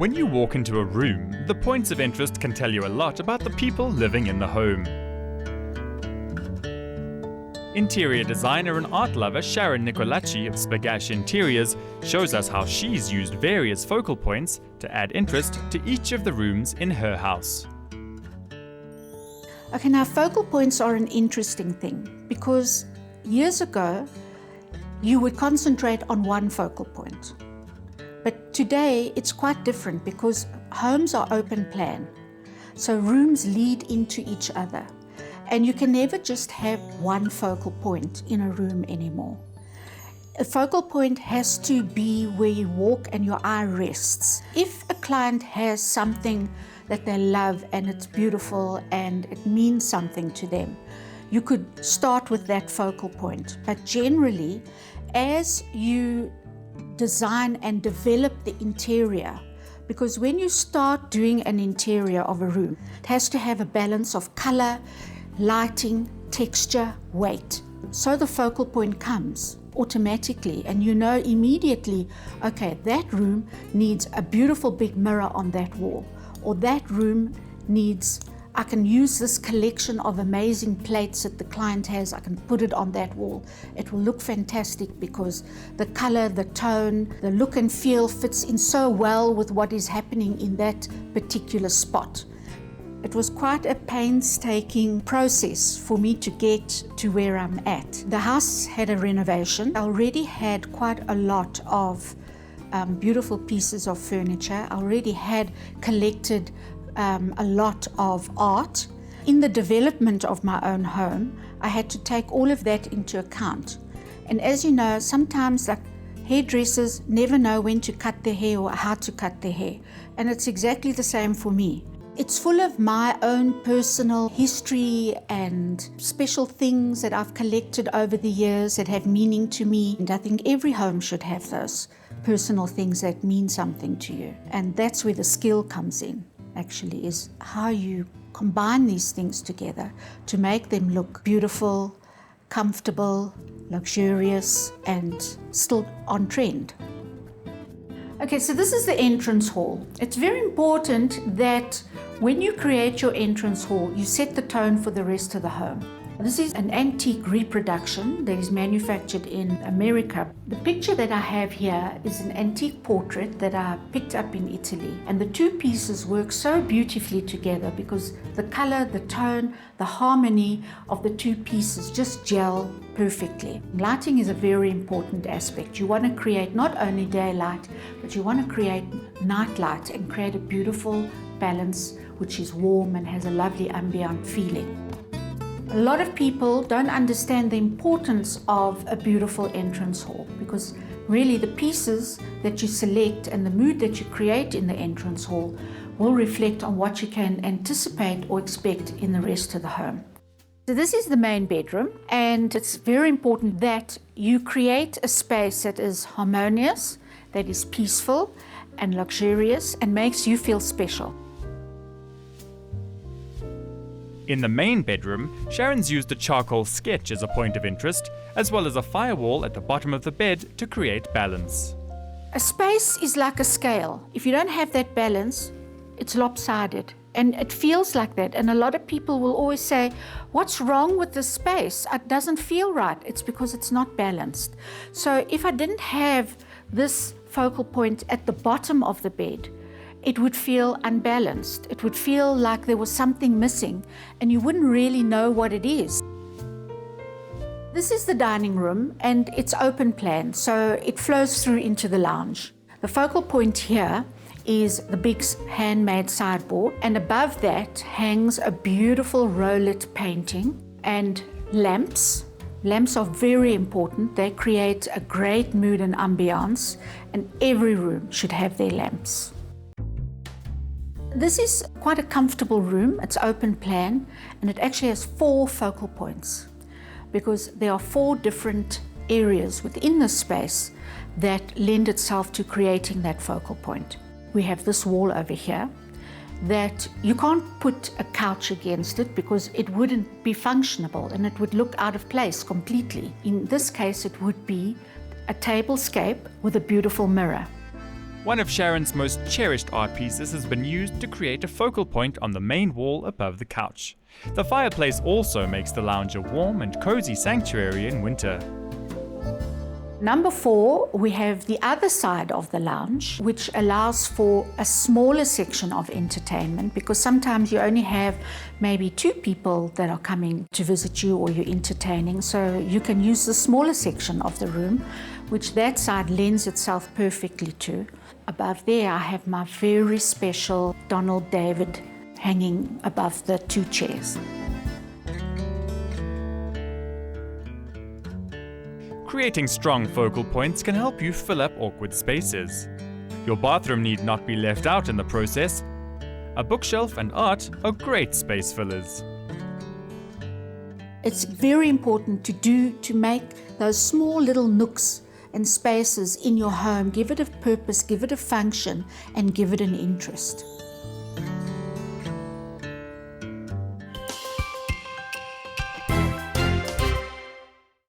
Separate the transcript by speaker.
Speaker 1: When you walk into a room, the points of interest can tell you a lot about the people living in the home. Interior designer and art lover Sharon Nicolaci of Spegash Interiors shows us how she's used various focal points to add interest to each of the rooms in her house.
Speaker 2: Okay, now focal points are an interesting thing because years ago you would concentrate on one focal point. But today it's quite different because homes are open plan. So rooms lead into each other. And you can never just have one focal point in a room anymore. A focal point has to be where you walk and your eye rests. If a client has something that they love and it's beautiful and it means something to them, you could start with that focal point. But generally, as you design and develop the interior, because when you start doing an interior of a room, it has to have a balance of color, lighting, texture, weight. So the focal point comes automatically and you know immediately, okay, that room needs a beautiful big mirror on that wall, or that room needs, I can use this collection of amazing plates that the client has, I can put it on that wall. It will look fantastic because the color, the tone, the look and feel fits in so well with what is happening in that particular spot. It was quite a painstaking process for me to get to where I'm at. The house had a renovation. I already had quite a lot of beautiful pieces of furniture. I already had collected a lot of art. In the development of my own home, I had to take all of that into account. And as you know, sometimes like hairdressers never know when to cut their hair or how to cut their hair. And it's exactly the same for me. It's full of my own personal history and special things that I've collected over the years that have meaning to me. And I think every home should have those personal things that mean something to you. And that's where the skill comes in, actually, is how you combine these things together to make them look beautiful, comfortable, luxurious, and still on trend. Okay, so this is the entrance hall. It's very important that when you create your entrance hall, you set the tone for the rest of the home. This is an antique reproduction that is manufactured in America. The picture that I have here is an antique portrait that I picked up in Italy. And the two pieces work so beautifully together because the color, the tone, the harmony of the two pieces just gel perfectly. Lighting is a very important aspect. You want to create not only daylight, but you want to create night light and create a beautiful balance which is warm and has a lovely ambient feeling. A lot of people don't understand the importance of a beautiful entrance hall because really the pieces that you select and the mood that you create in the entrance hall will reflect on what you can anticipate or expect in the rest of the home. So this is the main bedroom, and it's very important that you create a space that is harmonious, that is peaceful and luxurious and makes you feel special.
Speaker 1: In the main bedroom, Sharon's used a charcoal sketch as a point of interest, as well as a firewall at the bottom of the bed to create balance.
Speaker 2: A space is like a scale. If you don't have that balance, it's lopsided. And it feels like that. And a lot of people will always say, what's wrong with this space? It doesn't feel right. It's because it's not balanced. So if I didn't have this focal point at the bottom of the bed, it would feel unbalanced. It would feel like there was something missing and you wouldn't really know what it is. This is the dining room and it's open plan, so it flows through into the lounge. The focal point here is the big handmade sideboard, and above that hangs a beautiful row-lit painting and lamps. Lamps are very important. They create a great mood and ambiance, and every room should have their lamps. This is quite a comfortable room. It's open plan and it actually has 4 focal points because there are 4 different areas within the space that lend itself to creating that focal point. We have this wall over here that you can't put a couch against it because it wouldn't be functionable and it would look out of place completely. In this case, it would be a tablescape with a beautiful mirror.
Speaker 1: One of Sharon's most cherished art pieces has been used to create a focal point on the main wall above the couch. The fireplace also makes the lounge a warm and cozy sanctuary in winter.
Speaker 2: Number 4, we have the other side of the lounge, which allows for a smaller section of entertainment, because sometimes you only have maybe 2 people that are coming to visit you or you're entertaining. So you can use the smaller section of the room, which that side lends itself perfectly to. Above there, I have my very special Donald David hanging above the 2 chairs.
Speaker 1: Creating strong focal points can help you fill up awkward spaces. Your bathroom need not be left out in the process. A bookshelf and art are great space fillers.
Speaker 2: It's very important to make those small little nooks and spaces in your home, give it a purpose, give it a function, and give it an interest.